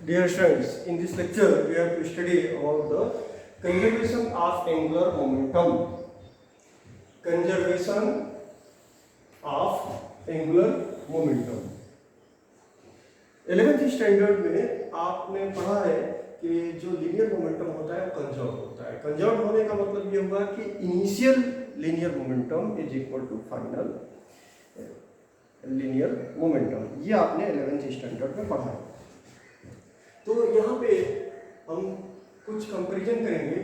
Dear friends, in this lecture we have to study about the conservation of angular momentum. Conservation of angular momentum. 11th standard में आपने पढ़ा है कि जो linear momentum होता है वो कंजर्व होता है। कंजर्व होने का मतलब ये हुआ कि initial linear momentum is equal to final linear momentum. ये आपने 11th स्टैंडर्ड में पढ़ा है। तो यहाँ पे हम कुछ कंपैरिजन करेंगे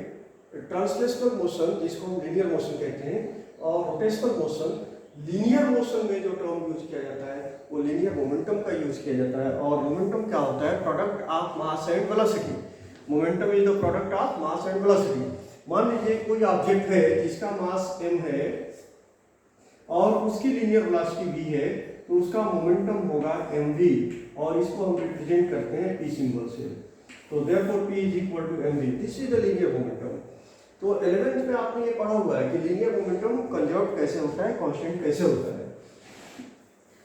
ट्रांसलेशनल मोशन, जिसको हम लीनियर मोशन कहते हैं, और रोटेशनल मोशन। लीनियर मोशन में जो टर्म यूज किया जाता है वो लीनियर मोमेंटम का यूज किया जाता है। और मोमेंटम क्या होता है? Product of mass and velocity. Momentum is the product of mass and velocity. मान लीजिए कोई ऑब्जेक्ट है जिसका मास m है और उसकी लीनियर वेलोसिटी v है, तो उसका मोमेंटम होगा mv, और इसको हम रिप्रेजेंट करते हैं p सिंबल से। तो therefore p is equal to mv। This is the linear momentum. तो 11th में आपने ये पढ़ा हुआ है कि लीनियर मोमेंटम कंजर्व कैसे होता है, कांस्टेंट कैसे होता है।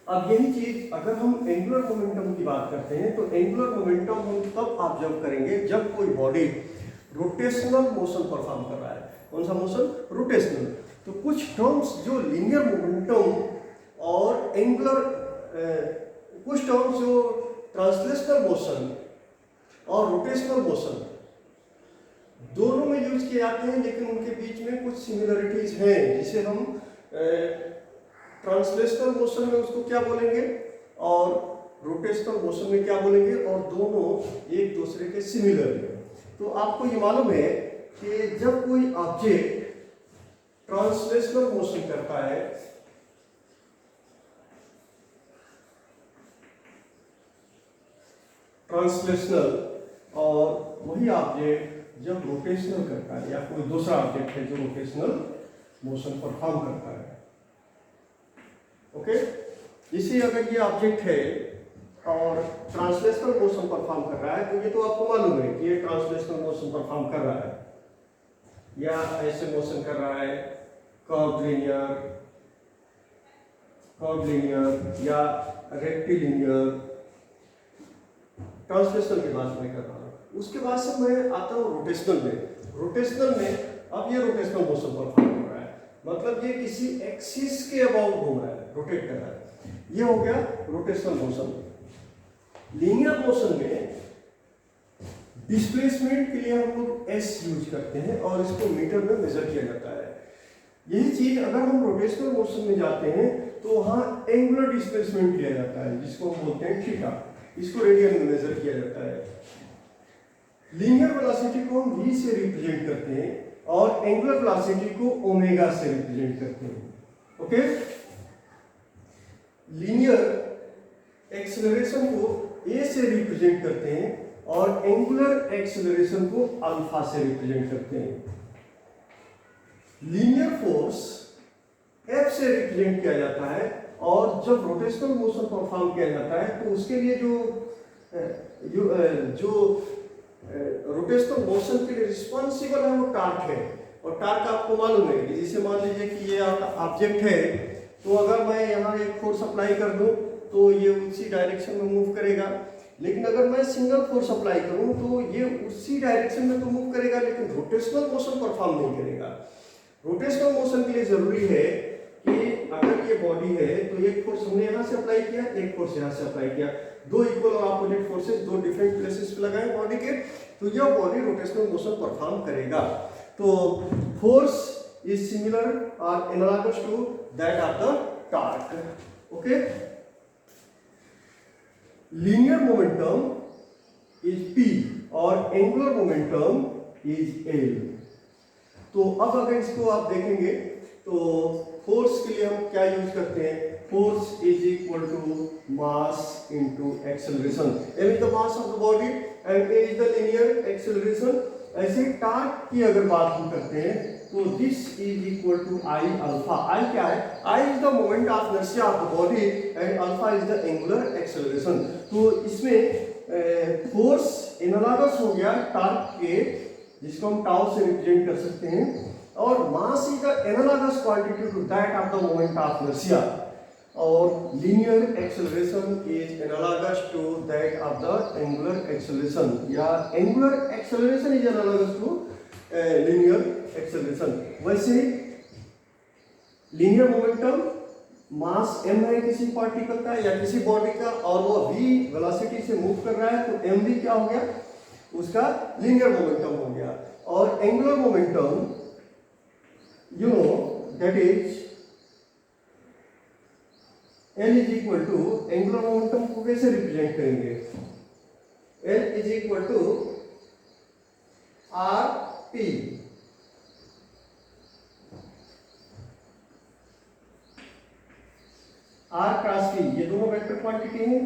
अब यही चीज अगर हम एंगुलर मोमेंटम की बात करते हैं तो एंगुलर मोमेंटम हम तब ऑब्जर्व करेंगे जब कोई बॉडी रोटेशनल मोशन परफॉर्म कर रहा है। कौन सा मोशन? रोटेशनल। तो कुछ टर्म्स जो लीनियर मोमेंटम और एंगुलर, कुछ टर्म्स जो ट्रांसलेशनल मोशन और रोटेशनल मोशन दोनों में यूज किए जाते हैं, लेकिन उनके बीच में कुछ सिमिलरिटीज हैं, जिसे हम ट्रांसलेशनल मोशन में उसको क्या बोलेंगे और रोटेशनल मोशन में क्या बोलेंगे, और दोनों एक दूसरे के सिमिलर हैं। तो आपको ये मालूम है कि जब कोई ऑब्जेक्ट ट्रांसलेशनल मोशन करता है ट्रांसलेशनल, और वही ऑब्जेक्ट जब रोटेशनल करता है, या कोई दूसरा ऑब्जेक्ट है जो रोटेशनल मोशन परफॉर्म करता है, ओके। इसी अगर ये ऑब्जेक्ट है और ट्रांसलेशनल मोशन परफॉर्म कर रहा है, तो ये तो आपको मालूम है कि ये ट्रांसलेशनल मोशन परफॉर्म कर रहा है, या ऐसे मोशन कर रहा है, कर्व लीनियर या रेक्टिलिनियर। ट्रांसलेशनल की बात मैं कर रहा हूँ। उसके बाद से मैं आता हूँ रोटेशनल में। रोटेशनल में अब ये रोटेशनल मोशन परफॉर्म हो रहा है, मतलब ये किसी एक्सिस के अबाउट घूम रहा है, रोटेट कर रहा है। ये हो गया रोटेशनल मोशन। लीनियर मोशन में डिस्प्लेसमेंट के लिए हम लोग s यूज करते हैं और इसको मीटर में मेजर किया जाता है। यही चीज अगर हम रोटेशनल मोशन में जाते हैं तो वहां एंगुलर डिस्प्लेसमेंट लिया जाता है, जिसको हम बोलते हैं थीटा। इसको रेडियन में मेजर किया जाता है। लीनियर वेलोसिटी को हम v से रिप्रेजेंट करते हैं और एंगुलर वेलोसिटी को ओमेगा से रिप्रेजेंट करते हैं, ओके। लीनियर एक्सेलरेशन को a से रिप्रेजेंट करते हैं और एंगुलर एक्सेलरेशन को अल्फा से रिप्रेजेंट करते हैं। लीनियर फोर्स f से रिप्रेजेंट किया जाता है, और जब रोटेशनल मोशन परफॉर्म किया जाता है तो उसके लिए जो रोटेशनल मोशन के लिए रिस्पॉन्सिबल है वो टार्क है। और टार्क आपको मालूम है कि जैसे मान लीजिए कि ये ऑब्जेक्ट है, तो अगर मैं यहाँ एक फोर्स अप्लाई कर दूं तो ये उसी डायरेक्शन में मूव करेगा, लेकिन अगर मैं सिंगल फोर्स अप्लाई करूं तो ये उसी डायरेक्शन में तो मूव करेगा, लेकिन रोटेशनल मोशन परफॉर्म नहीं करेगा। रोटेशनल मोशन के लिए जरूरी है कि अगर ये बॉडी है तो एक फोर्स हमने यहाँ से अप्लाई किया, एक फोर्स यहाँ से अप्लाई किया, दो इक्वल और ऑपोजिट फोर्सेस दो डिफरेंट प्लेसेस पे लगाए बॉडी के, तो यह बॉडी रोटेशनल मोशन परफॉर्म करेगा। तो फोर्स इज सिमिलर और analogous to that of the torque, okay. Linear momentum is p और एंगुलर मोमेंटम इज l। तो अब अगर इसको आप देखेंगे तो फोर्स के लिए हम क्या यूज करते हैं? Force is equal to mass into acceleration. m is the mass of the body and a is the linear acceleration. ऐसे टार्क की अगर बात हम करते हैं तो this is equal to I alpha. I क्या है? I is the moment of inertia of the body and alpha is the angular acceleration. तो इसमें फोर्स एनालॉगस हो गया टार्क के, जिसको हम टाउ से रिप्रेजेंट कर सकते हैं, और mass is the analogous quantity to that of the moment of inertia. और linear acceleration is analogous to that of the angular acceleration, या angular acceleration is analogous to linear acceleration. वैसे linear momentum mass m है किसी particle का या किसी body का, और वो v वेलोसिटी से मूव कर रहा है, तो mv क्या हो गया, उसका लीनियर मोमेंटम हो गया। और angular momentum you know that is L is equal to, angular momentum को कैसे रिप्रेजेंट करेंगे, L is equal to r p, r cross p, ये दोनों वेक्टर क्वांटिटी हैं।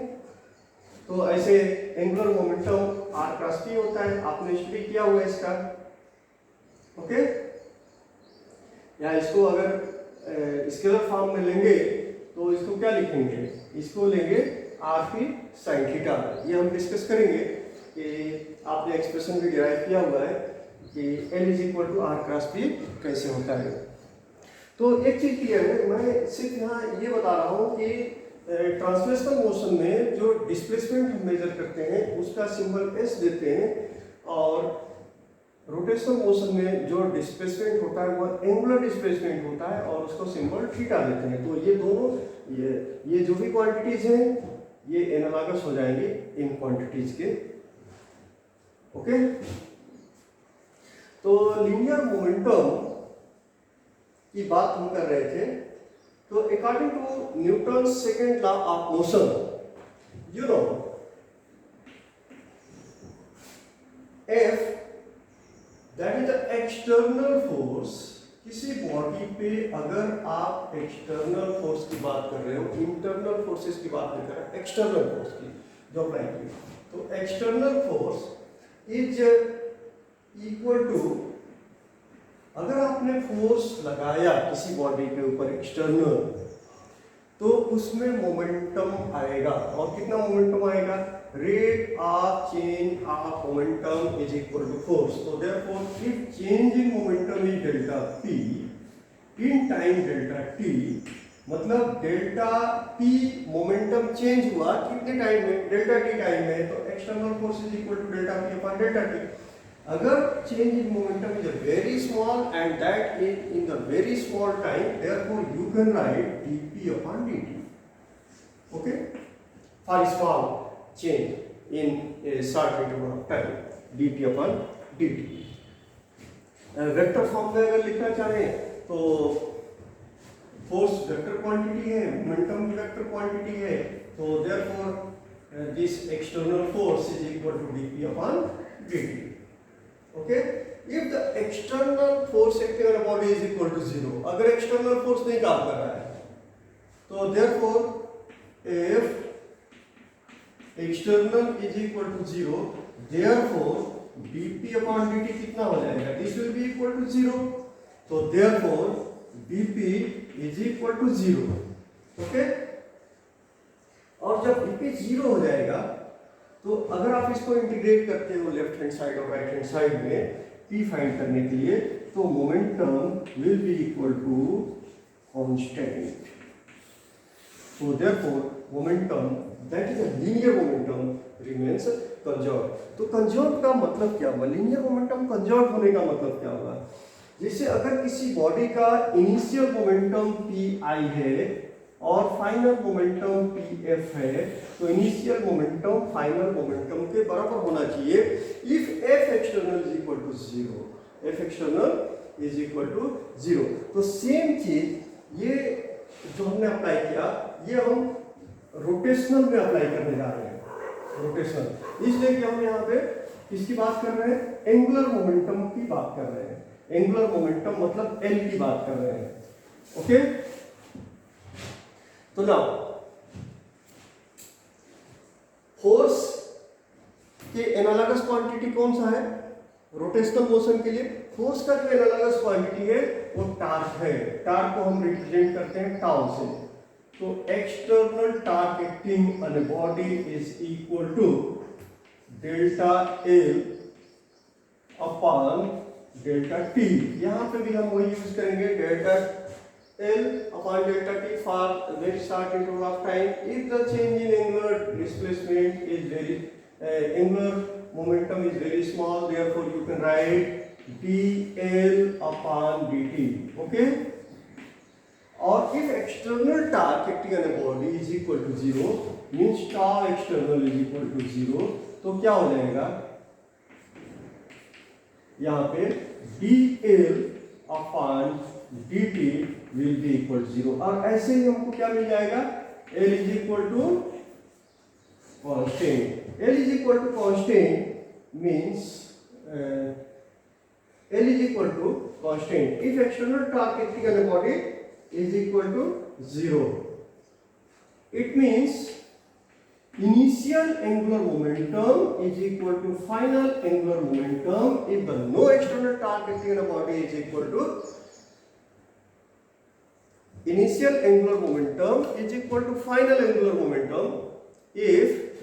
तो ऐसे angular momentum r cross p होता है, आपने स्टडी किया हुआ है इसका, ओके। या इसको अगर स्केलर फॉर्म में लेंगे तो इसको क्या लिखेंगे, इसको लेंगे आर पी साइन थीटा। ये हम डिस्कस करेंगे कि आपने एक्सप्रेशन भी डिराइव किया हुआ है कि L is equal to r cross p कैसे होता है। तो एक चीज क्लियर है, मैं सिर्फ यहाँ ये बता रहा हूँ कि ट्रांसलेशनल मोशन में जो डिस्प्लेसमेंट हम मेजर करते हैं उसका सिंबल S देते हैं, और रोटेशनल मोशन में जो डिस्प्लेसमेंट होता है वो एंगुलर डिस्प्लेसमेंट होता है और उसको सिंबल थीटा देते हैं। तो ये दोनों ये जो भी क्वांटिटीज हैं ये एनालॉगस हो जाएंगे इन क्वांटिटीज के, ओके। तो लीनियर मोमेंटम की बात हम कर रहे थे। तो according to Newton second law of motion, you know F that is the external force. किसी बॉडी पे अगर आप एक्सटर्नल फोर्स की बात कर रहे हो, इंटरनल फोर्सेस की बात नहीं कर रहे, एक्सटर्नल फोर्स की जो अप्लाई की, तो external force is equal to, अगर आपने फोर्स लगाया किसी बॉडी के ऊपर एक्सटर्नल, तो उसमें मोमेंटम आएगा, और कितना मोमेंटम आएगा, rate of change of momentum is equal to force. तो therefore if change in momentum is delta p in time delta t, मतलब डेल्टा p मोमेंटम चेंज हुआ कितने टाइम में, डेल्टा t टाइम में, तो external force is equal to delta p upon delta t। अगर change in momentum is very small and that is in the very small time, therefore you can write dp upon dt, okay, for small change in a short interval of time, dp upon dt। Vector form में अगर लिखना चाहें तो force vector quantity है, momentum की vector quantity है, तो therefore this external force is equal to dp upon dt, okay। if the external force acting on a body is equal to 0, अगर external force नहीं काम कर रहा है, तो therefore if external is equal to 0, therefore dp upon dt कितना हो जाएगा, this will be equal to 0, तो therefore dp is equal to 0, okay। और जब dp 0 हो जाएगा, तो अगर आप इसको इंटीग्रेट करते हो लेफ्ट हैंड साइड और राइट हैंड साइड में p फाइंड करने के लिए, तो momentum will be equal to constant. So therefore momentum that is a linear momentum remains conserved. तो कंजर्व्ड का मतलब क्या हुआ, लीनियर मोमेंटम कंजर्व्ड होने का मतलब क्या हुआ, जैसे अगर किसी बॉडी का इनिशियल मोमेंटम pi है और फाइनल मोमेंटम pf है, तो इनिशियल मोमेंटम फाइनल मोमेंटम के बराबर होना चाहिए if f external is equal to 0, f external is equal to 0। तो सेम चीज ये जो हमने अप्लाई किया, ये हम रोटेशनल में अप्लाई करने जा रहे हैं, रोटेशनल, इसलिए कि हम यहाँ पे किसकी बात कर रहे हैं, एंगुलर मोमेंटम की बात कर रहे हैं, एंगुलर मोमेंटम मतलब L की बात कर रहे हैं, ओके। तो नाउ फोर्स के एनालॉगस क्वांटिटी कौन सा है, रोटेशनल मोशन के लिए फोर्स का जो एनालॉगस क्वांटिटी है वो टार्क है। टार्क को हम रिप्रेजेंट करते हैं टाउ से। तो external torque acting on a body is equal to delta L upon delta T. यहां पे भी हम वही यूज करेंगे, delta L upon delta t for a very short interval of time. If the change in angular displacement is angular momentum is very small, therefore you can write dl upon dt. Okay. Or if external torque acting on a body is equal to 0, means tau external is equal to 0, तो क्या हो जाएगा यहाँ पे dl upon dt will be equal to 0. और ऐसे ही हमको क्या मिल जाएगा, L is equal to constant. L is equal to constant means L is equal to constant if external torque acting on a body is equal to 0. It means initial angular momentum is equal to final angular momentum if the no external torque acting on a body is equal to initial angular momentum is equal to final angular momentum if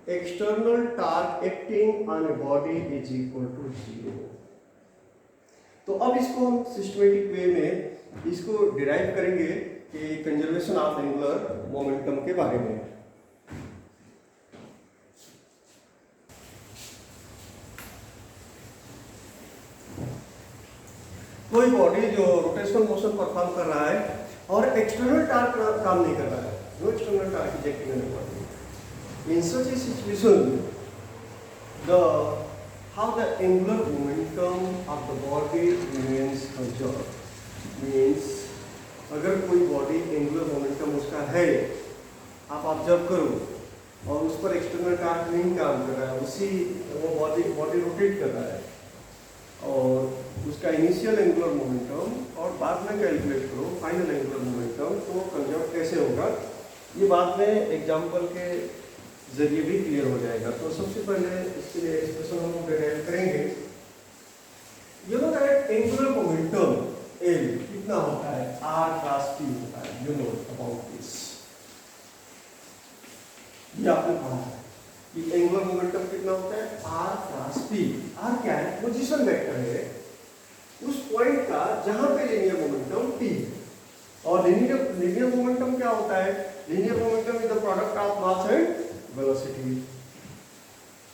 external torque acting on a body is equal to 0. तो अब इसको हम systematic way में इसको derive करेंगे कि conservation of angular momentum के बारे में। कोई बॉडी जो रोटेशनल मोशन परफॉर्म कर रहा है और एक्सटर्नल टॉर्क काम नहीं कर रहा है, no external torque is acting on the body, in such a situation the how the angular momentum of the body remains conserved. Means अगर कोई बॉडी एंगुलर मोमेंटम उसका है, आप ऑब्जर्व करो और उस पर एक्सटर्नल टॉर्क नहीं काम कर रहा है, उसी वो बॉडी रोटेट कर रहा है और उसका इनिशियल एंगुलर मोमेंटम और बाद में कैलकुलेट करो फाइनल एंगुलर मोमेंटम, तो कंजर्व कैसे होगा ये बाद में एग्जांपल के जरिए भी क्लियर हो जाएगा। तो सबसे पहले इसके लिए एक्सप्रेशन हम डिराइव करेंगे। You know that angular momentum L कितना होता है, R क्रॉस P होता है, यू नो अबाउट दिस, ये आपने पढ़ा है कि एंगुलर मोमेंटम कितना होता है, R क्रॉस P। R क्या है, पोजीशन वेक्टर है उस पॉइंट का जहां पे लीनियर मोमेंटम P, और लीनियर मोमेंटम क्या होता है, linear momentum is the product of mass and velocity.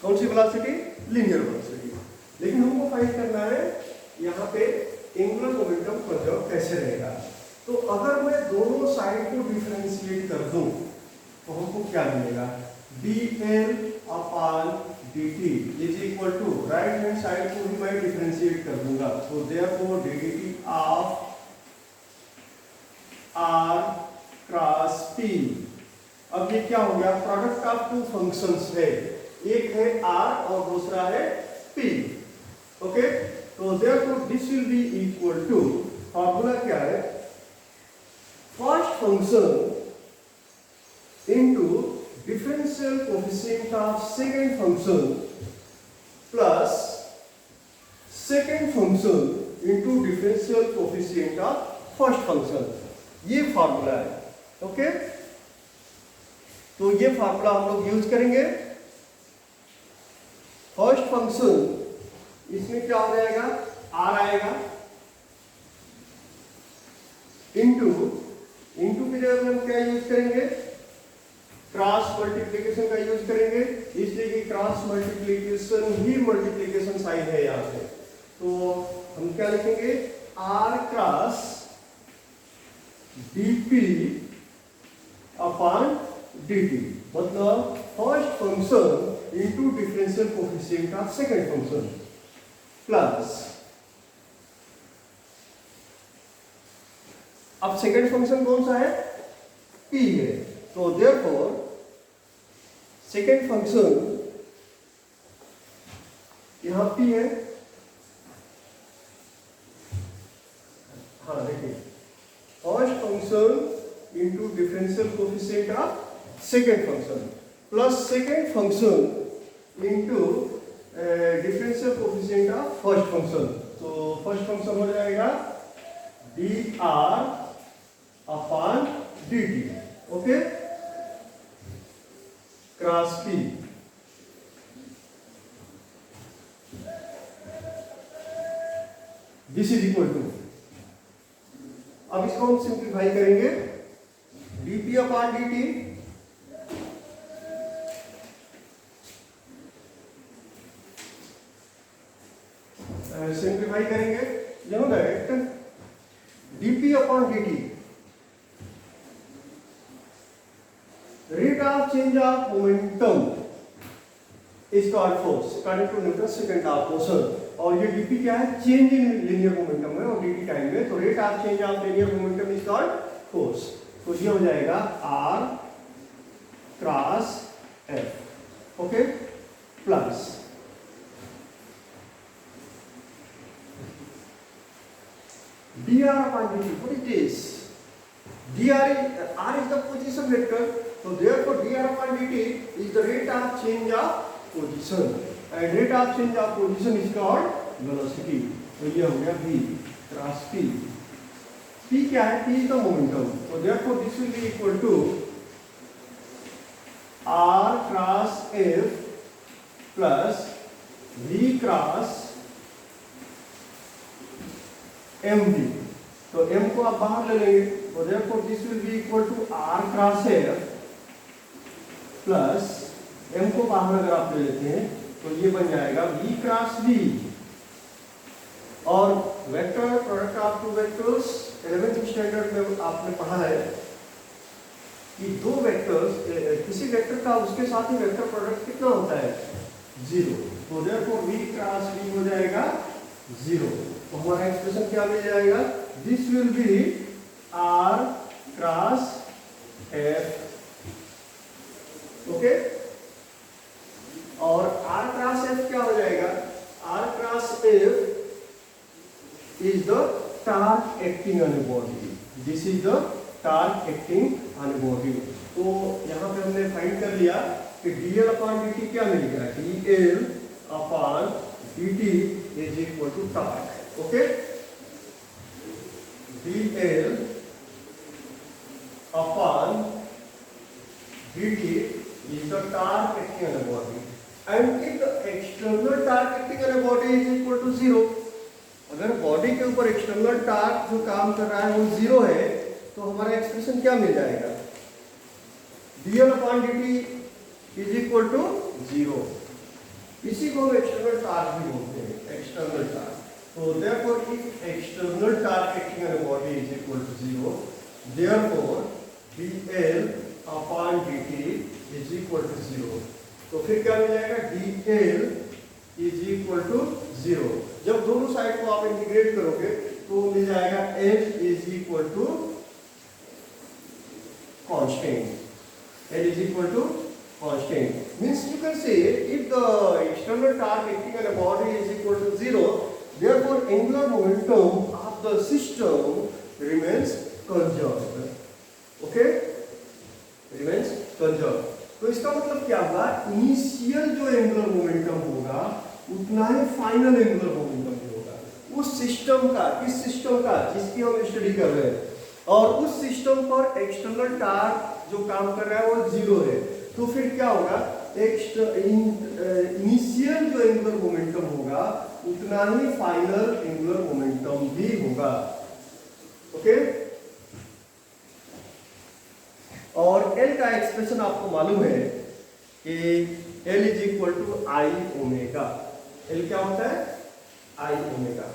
कौन सी वेलोसिटी, लीनियर वेलोसिटी। लेकिन हमको फाइंड करना है यहाँ पे एंगुलर मोमेंटम कंजर्व कैसे रहेगा। तो अगर मैं दोनों साइड को डिफरेंशिएट कर दूं तो हमको क्या मिलेगा, dl upon dt is equal to, right hand side को भी मैं डिफरेंशिएट कर दूंगा, तो therefore dt of r cross p। अब ये क्या हो गया, प्रोडक्ट ऑफ टू फंक्शंस है, एक है r और दूसरा है p। ओके, तो therefore this will be equal to, formula क्या है, first function into differential coefficient of second function plus second function into differential coefficient of first function, ये फार्मूला है। ओके, तो ये फार्मूला हम लोग यूज करेंगे। फर्स्ट फंक्शन इसमें क्या हो जाएगा, r आएगा इनटू की जगह हम क्या यूज करेंगे, क्रॉस मल्टीप्लिकेशन का यूज करेंगे, इसलिए कि क्रॉस मल्टीप्लिकेशन ही मल्टीप्लिकेशन साइन है यहाँ पे, तो हम क्या लिखेंगे, r cross dp upon dt, मतलब first function into differential coefficient of second function plus, अब सेकंड फंक्शन कौन सा है, p है, तो देयरफॉर सेकंड फंक्शन यहां p है। हाँ देखिए, first function into differential coefficient of second function plus second function into differential coefficient of first function, तो फर्स्ट फंक्शन हो जाएगा dr upon dt। Okay, cross p, this is equal to अब इसको हम सिंप्लीफाई करेंगे, dp अपॉन dt सिंप्लीफाई करेंगे, you direct dp upon dt rate of change of momentum is called force according to Newton second law of motion. और ये dp क्या है, change in linear momentum है, और dt टाइम है, तो rate of change of linear momentum is called force. तो ये हो जाएगा r cross f, okay, plus dr upon dt, what it is, r is the position vector, so therefore dr upon dt is the rate of change of position, and rate of change of position is called velocity। तो ये हो गया v cross p, p क्या है, p is the momentum, so therefore this will be equal to r cross f plus v cross mv। तो m को आप बाहर ले लेंगे, तो therefore this will be equal to r cross f plus m को बाहर अगर आप ले लेते हैं तो ये बन जाएगा v क्रॉस v। और vector product of two vectors 11th standard में आपने पढ़ा है कि दो वेक्टर्स, किसी वेक्टर का उसके साथ ही वेक्टर प्रोडक्ट कितना होता है, 0। तो therefore v क्रॉस v हो जाएगा 0। तो हमारा एक्सप्रेशन क्या मिल जाएगा, this will B r cross f, okay. और r क्रॉस f क्या हो जाएगा, r cross f is the torque acting on a body, this is the torque acting on a body। तो यहाँ पे हमने फाइंड कर लिया कि dl अपॉन dt क्या मिल गया, dl upon dt is equal to torque, okay. dl upon dt is the torque acting on a body, and if the external torque acting on a body is equal to 0, अगर body के ऊपर external torque जो काम कर रहा है वो 0 है, तो हमारा एक्सप्रेशन क्या मिल जाएगा, dl upon dt is equal to 0। इसी को हम एक्सटर्नल टॉर्क भी बोलते हैं, एक्सटर्नल टॉर्क। तो therefore if external torque acting on a body is equal to 0, therefore dl upon dt is equal to 0। तो फिर क्या मिल जाएगा, dl इज इक्वल टू 0। जब दोनों साइड को आप इंटीग्रेट करोगे तो मिल जाएगा L is equal to constant, L is equal to constant. Means you can say if the external torque acting on a body is equal to 0, therefore angular momentum of the system remains conserved, okay, remains conserved. तो इसका मतलब क्या होगा, initial जो angular momentum होगा उतना ही final angular momentum भी होगा उस सिस्टम का, किस सिस्टम का, जिसकी हम स्टडी कर रहे हैं। और उस सिस्टम पर एक्सटर्नल टॉर्क जो काम कर रहा है वो 0 है, तो फिर क्या होगा, इनिशियल जो एंगुलर मोमेंटम होगा उतना ही फाइनल एंगुलर मोमेंटम भी होगा, ओके। और L का एक्सप्रेशन आपको मालूम है कि L is equal to I omega. L क्या होता है, I omega.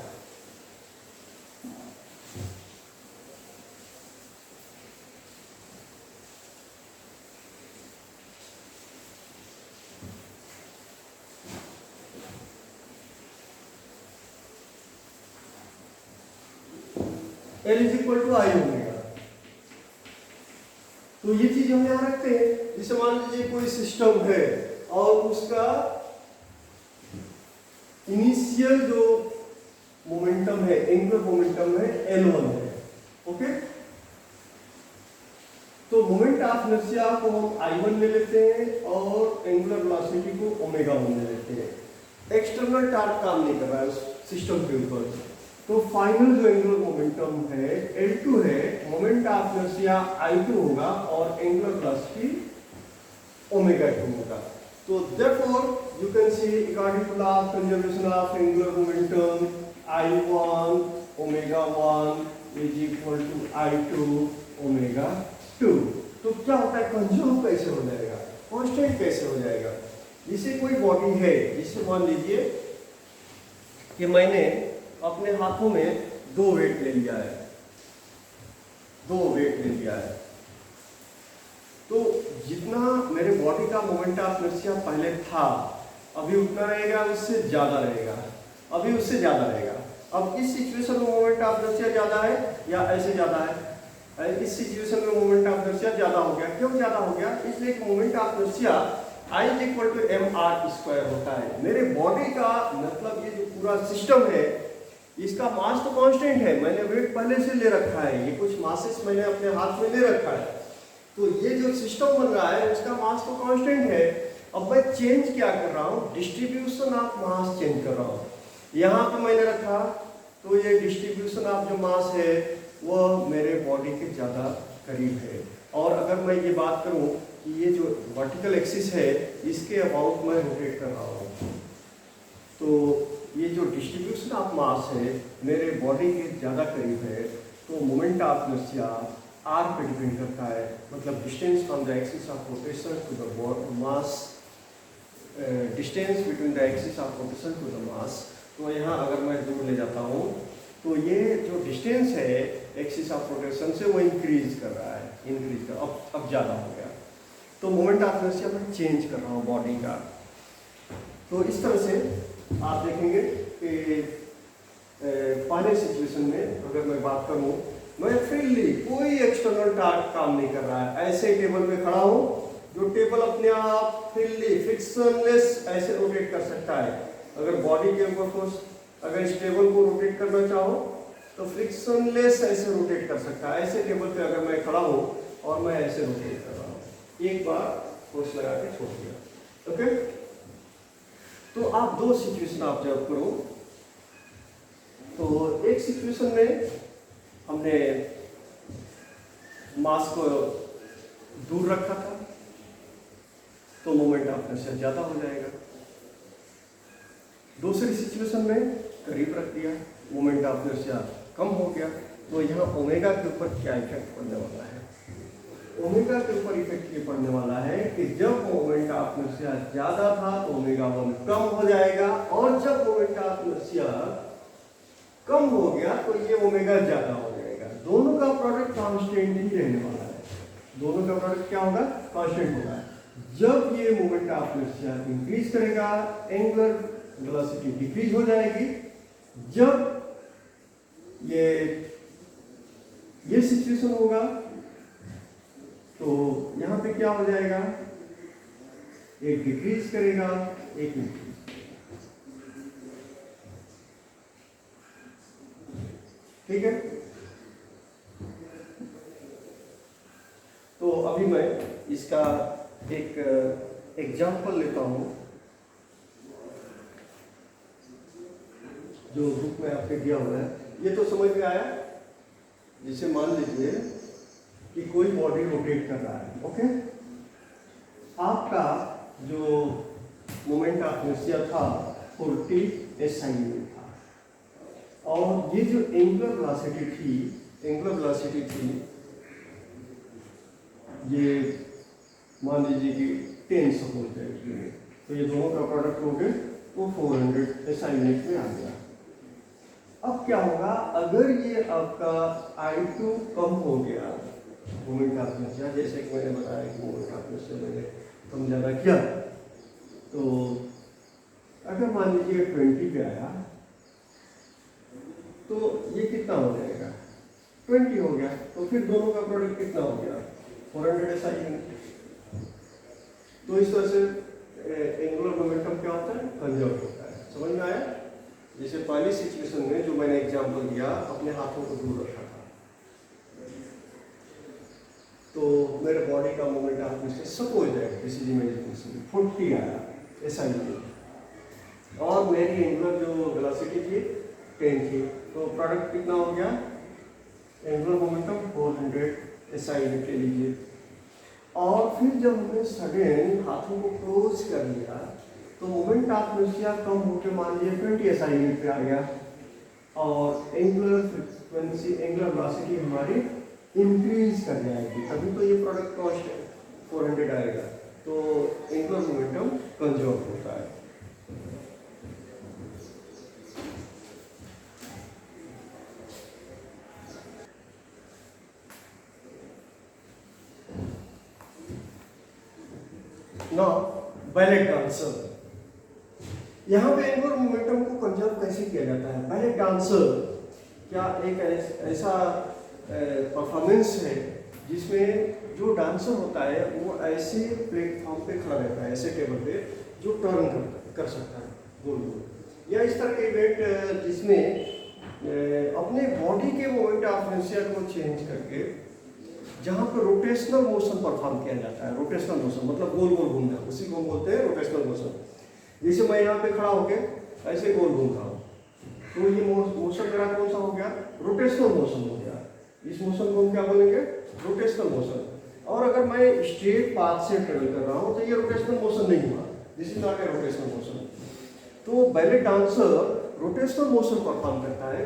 L is equal to I omega. तो ये चीज हम यहां रखते हैं। जैसे मान लीजिए कोई सिस्टम है और उसका इनिशियल जो मोमेंटम है, एंगुलर मोमेंटम है L1 है, ओके। तो मोमेंट ऑफ इनर्शिया को हम I1 ले लेते हैं और एंगुलर वेलोसिटी को ओमेगा1 ले लेते हैं। एक्सटर्नल टॉर्क काम नहीं कर रहा है उस सिस्टम के ऊपर, तो फाइनल जो एंगुलर मोमेंटम है L2 है, मोमेंट ऑफ इनर्शिया I2 होगा और एंगुलर वेलोसिटी ओमेगा2 होगा। तो therefore you can see according to law of conservation of angular momentum I1 omega1 is equal to I2 ω2। तो क्या होता है, कंजर्व कैसे हो जाएगा, कांस्टेंट कैसे हो जाएगा। जैसे कोई बॉडी है, जिसे मान लीजिए कि मैंने अपने हाथों में 2 वेट ले लिया है, 2 वेट ले लिया है, तो जितना मेरे बॉडी का मोमेंट ऑफ इनर्शिया पहले था अभी उतना रहेगा, उससे ज्यादा रहेगा, अभी उससे ज्यादा रहेगा। अब इस सिचुएशन में मोमेंट ऑफ इनर्शिया ज्यादा है या ऐसे ज्यादा है, इस सिचुएशन में मोमेंट ऑफ इनर्शिया ज्यादा हो गया। क्यों ज्यादा हो गया, इसलिए कि moment of inertia I = mr² होता है। मेरे बॉडी का मतलब ये जो पूरा सिस्टम है, इसका मास तो कांस्टेंट है, मैंने वेट पहले से ले रखा है, ये कुछ मासेस मैंने अपने हाथ में ले रखा है, तो ये जो सिस्टम बन रहा है उसका मास तो कांस्टेंट है। अब मैं चेंज क्या कर रहा हूँ, डिस्ट्रीब्यूशन ऑफ मास चेंज कर रहा हूँ। यहाँ पे मैंने रखा, तो ये डिस्ट्रीब्यूशन ऑफ जो मास है वह मेरे बॉडी के ज़्यादा करीब है। और अगर मैं ये बात करूँ कि ये जो वर्टिकल एक्सिस है इसके अबाउट मैं रोटेट कर रहा हूँ, तो ये जो डिस्ट्रीब्यूशन ऑफ मास है मेरे बॉडी के ज़्यादा करीब है, तो मोमेंट ऑफ इनर्शिया r पे डिपेंड करता है, मतलब distance from the axis of rotation to the mass, distance between the axis of rotation to the mass. तो यहाँ अगर मैं दूर ले जाता हूँ तो ये जो डिस्टेंस है एक्सिस ऑफ रोटेशन से वो इंक्रीज कर रहा है, इंक्रीज कर, अब ज़्यादा हो गया, तो मोमेंट ऑफ इनर्शिया मैं चेंज कर रहा हूँ बॉडी का। तो इस तरह से आप देखेंगे कि पहले सिचुएशन में अगर मैं बात करूँ, मैं फ्रीली कोई एक्सटर्नल टास्क काम नहीं कर रहा है, ऐसे टेबल पे खड़ा हूँ, जो टेबल अपने आप फ्रीली फ्रिक्शनलेस ऐसे रोटेट कर सकता है। अगर बॉडी के ऊपर फोर्स, अगर इस टेबल को रोटेट करना चाहो तो फ्रिक्शनलेस ऐसे रोटेट कर सकता है। ऐसे टेबल पे अगर मैं खड़ा हूँ और मैं ऐसे रोटेट कर रहा हूँ, एक बार फोर्स लगा के छोड़ दिया, ओके। तो आप 2 सिचुएशन आप जब करो, तो एक सिचुएशन में हमने मास को दूर रखा था तो मोमेंट ऑफ इनर्शिया ज्यादा हो जाएगा। दूसरी सिचुएशन में करीब रख दिया, मोमेंट ऑफ इनर्शिया कम हो गया। तो यहाँ ओमेगा के ऊपर क्या इफेक्ट पड़ने वाला है, ओमेगा के ऊपर इफेक्ट ये पड़ने वाला है कि जब मोमेंट ऑफ इनर्शिया ज्यादा था तो ओमेगा 1 कम हो जाएगा, और जब मोमेंट ऑफ इनर्शिया कम हो गया तो ये ओमेगा ज्यादा हो जाएगा। दोनों का प्रोडक्ट कांस्टेंट ही रहने वाला है, दोनों का प्रोडक्ट क्या होगा, कांस्टेंट होगा। जब ये मोमेंट ऑफ इनर्शिया इंक्रीज करेगा, एंगुलर वेलोसिटी डिक्रीज हो जाएगी। जब ये सिचुएशन होगा तो यहां पे क्या हो जाएगा, एक डिक्रीज करेगा, एक इंक्रीज। ठीक है, तो अभी मैं इसका एक एग्जाम्पल लेता हूं जो बुक में आपके दिया हुआ है। ये तो समझ में आया। जिसे मान लीजिए कि कोई बॉडी रोटेट कर रहा है, ओके, आपका जो मोमेंट ऑफ इनर्शिया था 40 SI में था, और ये जो एंगुलर वेलोसिटी थी ये मान लीजिए कि 10 सपोज है, तो ये दोनों का प्रोडक्ट हो गए तो 400 SI यूनिट में आ गया। अब क्या होगा, अगर ये आपका I2 कम हो गया मोमेंट ऑफ इनर्शिया, जैसे कि मैंने बताया कि मोमेंट ऑफ इनर्शिया मैंने कम ज़्यादा किया, तो अगर मान लीजिए 20 पे आया तो ये कितना हो जाएगा, 20 हो गया, तो फिर दोनों का प्रोडक्ट कितना हो गया, 400 SI यूनिट। तो इस तरह से एंगुलर मोमेंटम क्या होता है, कंजर्व होता है। समझ में आया। जैसे पहली सिचुएशन में जो मैंने एग्जांपल दिया, अपने हाथों को दूर रखा था, तो मेरे बॉडी का मोमेंट ऑफ इनर्शिया सपोज है किसी इमेजिनेशन 40 आया SI यूनिट, और मेरी एंगुलर जो वेलोसिटी थी 10 थी, तो प्रोडक्ट कितना हो गया, एंगुलर मोमेंटम 400 SI यूनिट ले लीजिए। और फिर जब हमने सडन हाथों को क्लोज कर लिया तो मोमेंट ऑफ इनर्शिया कम होकर मान लीजिए 20 SI यूनिट पे आ गया, और एंगुलर फ्रीक्वेंसी एंगुलर वेलोसिटी हमारी इंक्रीज कर जाएगी, तभी तो ये प्रोडक्ट कॉस्ट 400 आएगा। तो एंगुलर मोमेंटम कंजर्व होता है। नाउ बैलेट डांसर, यहाँ पे एंगुलर मोमेंटम को कंजर्व कैसे किया जाता है? बैलेट डांसर क्या एक ऐसा परफॉर्मेंस है जिसमें जो डांसर होता है वो ऐसे प्लेटफॉर्म पे खड़ा रहता है, ऐसे टेबल पे, जो टर्न कर सकता है गोल गोल, या इस तरह के इवेंट जिसमें अपने बॉडी के मोमेंट ऑफ इनर्शिया को चेंज करके जहाँ पर रोटेशनल मोशन परफॉर्म किया जाता है। रोटेशनल मोशन मतलब गोल गोल घूमना, उसी को बोलते हैं रोटेशनल मोशन। जैसे मैं यहाँ पे खड़ा होके ऐसे गोल घूम रहा हूँ, तो ये मोशन मेरा कौन सा हो गया? रोटेशनल मोशन हो गया। इस मोशन को हम क्या बोलेंगे? Rotational motion. और अगर मैं स्ट्रेट पाथ से ट्रेवल कर रहा हूँ तो ये रोटेशनल मोशन नहीं हुआ, this is not a rotational motion. तो ballet dancer rotational motion perform करता है।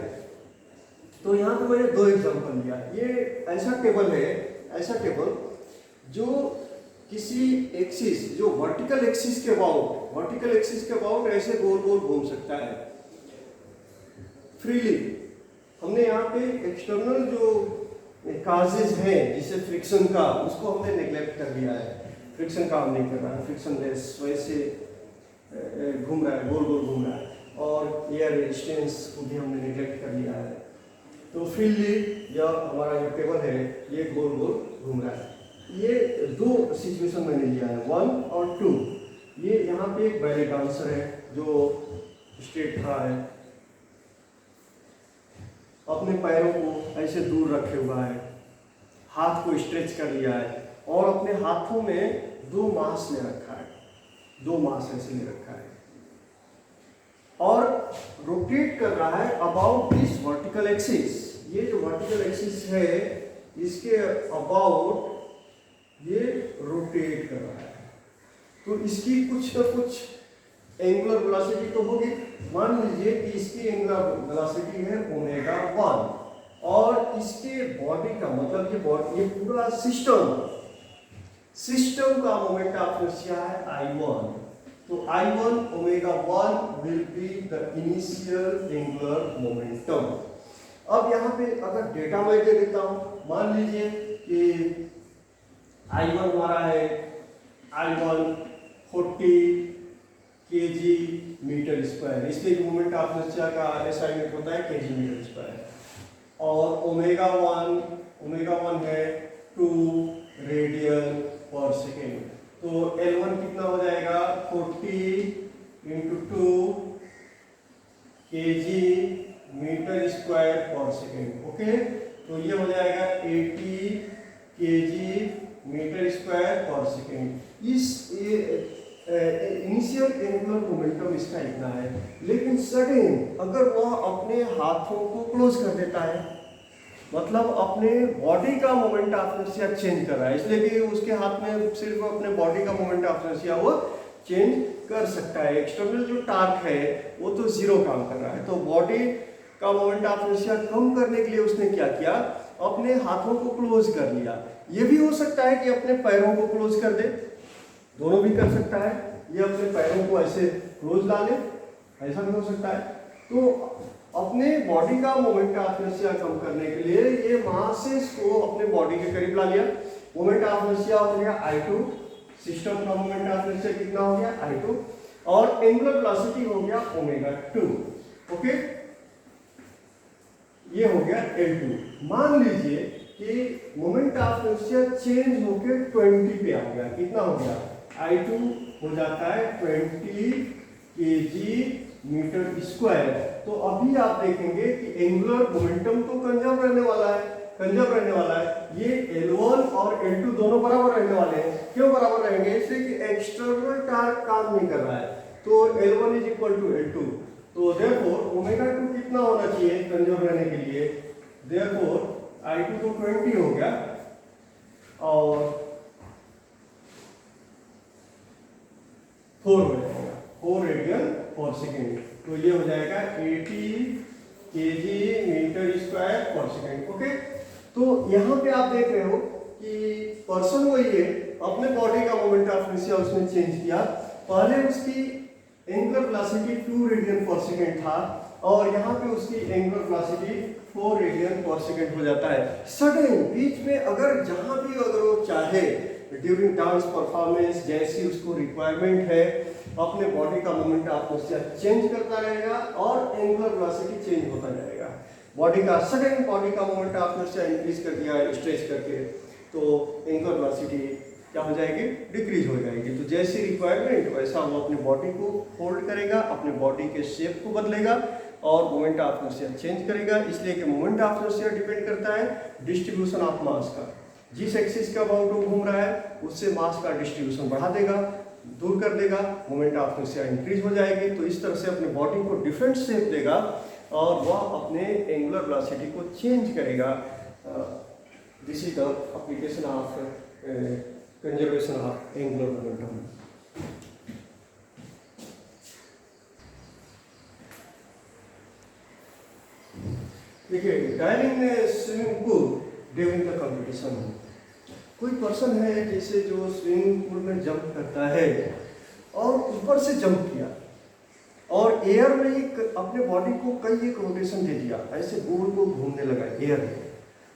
तो यहाँ पे मैंने दो एग्जांपल दिया। ये ऐसा टेबल है, ऐसा टेबल जो किसी एक्सिस, जो वर्टिकल एक्सिस के अबाउट ऐसे गोल गोल घूम सकता है फ्रीली। हमने यहाँ पे एक्सटर्नल जो काजेज हैं जिसे फ्रिक्शन का, उसको हमने नेग्लेक्ट कर दिया है। फ्रिक्शन काम नहीं कर रहा है, फ्रिक्शन लेस वैसे घूम रहा है, गोल गोल घूम रहा है। और एयर रेजिस्टेंस को भी हमने नेग्लेक्ट कर दिया है। तो फ्रीली यह हमारा जो टेबल है ये गोल गोल घूम रहा है। ये दो सिचुएशन मैंने लिया है, 1 और 2। ये यहाँ पे एक बैले डांसर है जो स्ट्रेट खड़ा है, अपने पैरों को ऐसे दूर रखे हुआ है, हाथ को स्ट्रेच कर लिया है और अपने हाथों में दो मास ले रखा है, दो मास ऐसे ले रखा है और रोटेट कर रहा है अबाउट दिस वर्टिकल एक्सिस। ये जो वर्टिकल एक्सिस है इसके अबाउट ये रोटेट कर रहा है। तो इसकी कुछ ना कुछ एंगुलर वेलोसिटी तो होगी। मान लीजिए कि इसकी एंगुलर वेलोसिटी है ओमेगा 1 और इसके बॉडी का मतलब ये पूरा सिस्टम का मोमेंट ऑफ इनर्शिया है I1। तो I1 omega 1 will be the initial angular momentum. अब यहाँ पे अगर डेटा मैं दे देता हूँ, मान लीजिए कि I1 हमारा है I1 40 kg मीटर स्क्वायर, इसलिए मोमेंट ऑफ इनर्शिया का SI यूनिट होता है kg मीटर स्क्वायर। और ओमेगा 1 है 2 रेडियन पर सेकेंड। तो L1 कितना हो जाएगा? 40 × 2 kg मीटर स्क्वायर पर सेकेंड। ओके, तो ये हो जाएगा 80 kg मीटर स्क्वायर पर सेकेंड। इस इनिशियल एंगुलर मोमेंटम इसका इतना है, लेकिन सडन अगर वह अपने हाथों को क्लोज कर देता है, मतलब अपने बॉडी का मोमेंट ऑफ इनर्शिया चेंज कर रहा है, इसलिए कि उसके हाथ में सिर्फ अपने बॉडी का मोमेंट ऑफ इनर्शिया वो चेंज कर सकता है। एक्सटर्नल जो टार्क है वो तो जीरो काम कर रहा है। तो बॉडी का मोमेंट ऑफ इनर्शिया कम करने के लिए उसने क्या किया? अपने हाथों को क्लोज कर लिया। ये भी हो सकता है कि अपने पैरों को क्लोज कर दे, दोनों भी कर सकता है। ये अपने पैरों को ऐसे क्लोज ला ले, ऐसा भी हो सकता है। तो अपने बॉडी का मोमेंट ऑफ इनर्शिया कम करने के लिए ये मासेस को अपने बॉडी के करीब ला लिया। मोमेंट ऑफ इनर्शिया हो गया I2, सिस्टम का मोमेंट ऑफ इनर्शिया कितना हो गया? I2, और एंगुलर वेलोसिटी हो गया ओमेगा 2। ओके, ये हो गया L2। मान लीजिए कि मोमेंट ऑफ इनर्शिया चेंज होकर 20 पे आ गया। कितना हो गया? I2 हो जाता है 20 kg मीटर स्क्वायर। तो अभी आप देखेंगे कि एंगुलर मोमेंटम तो कंजर्व रहने वाला है। ये L1 और L2 दोनों बराबर रहने वाले हैं। क्यों बराबर रहेंगे? इसलिए कि एक्सटर्नल टार्क काम नहीं कर रहा है। तो L1 is equal to L2। तो देयरफॉर ओमेगा 2 कितना होना चाहिए कंजर्व रहने के लिए? देयरफॉर I2 तो 20 हो गया और 4 हो जाएगा, 4 रेडियन पर सेकेंड। तो ये हो जाएगा 80 kg मीटर स्क्वायर पर सेकेंड। ओके, तो यहाँ पे आप देख रहे हो कि पर्सन वही है, अपने बॉडी का मोमेंट ऑफ इनर्शिया उसने चेंज किया। पहले उसकी एंगुलर वेलोसिटी 2 रेडियन पर सेकेंड था और यहाँ पे उसकी एंगुलर वेलोसिटी 4 रेडियन पर सेकेंड हो जाता है। सडन बीच में अगर जहाँ भी अगर वो चाहे ड्यूरिंग डांस परफॉर्मेंस जैसी उसको रिक्वायरमेंट है, अपने बॉडी का मोमेंट ऑफ इनर्शिया चेंज करता रहेगा और एंगुलर वेलोसिटी चेंज होता जाएगा। बॉडी का सडन बॉडी का मोमेंट ऑफ इनर्शिया इंक्रीज कर दिया स्ट्रेच करके, तो एंगुलर वेलोसिटी क्या हो जाएगी, डिक्रीज हो जाएगी। तो जैसी रिक्वायरमेंट वैसा वो अपने बॉडी को होल्ड करेगा, अपने बॉडी के शेप को बदलेगा और मोमेंट ऑफ इनर्शिया चेंज करेगा। इसलिए कि मोमेंट ऑफ इनर्शिया डिपेंड करता है डिस्ट्रीब्यूशन ऑफ मास का। जिस एक्सिस का अबाउट वो घूम रहा है उससे मास का डिस्ट्रीब्यूशन बढ़ा देगा, दूर कर देगा, मोमेंट ऑफ इनर्शिया इंक्रीज हो जाएगी। तो इस तरह से अपने बॉडी को डिफरेंट शेप देगा और वह अपने एंगुलर वेलोसिटी को चेंज करेगा। This is the application of conservation of angular momentum. देखिए, diving swimming pool during the competition. कोई पर्सन है जैसे जो स्विमिंग पूल में जंप करता है और ऊपर से जंप किया और एयर में ही अपने बॉडी को कई एक रोटेशन दे दिया, ऐसे गोल गोल घूमने लगा एयर में,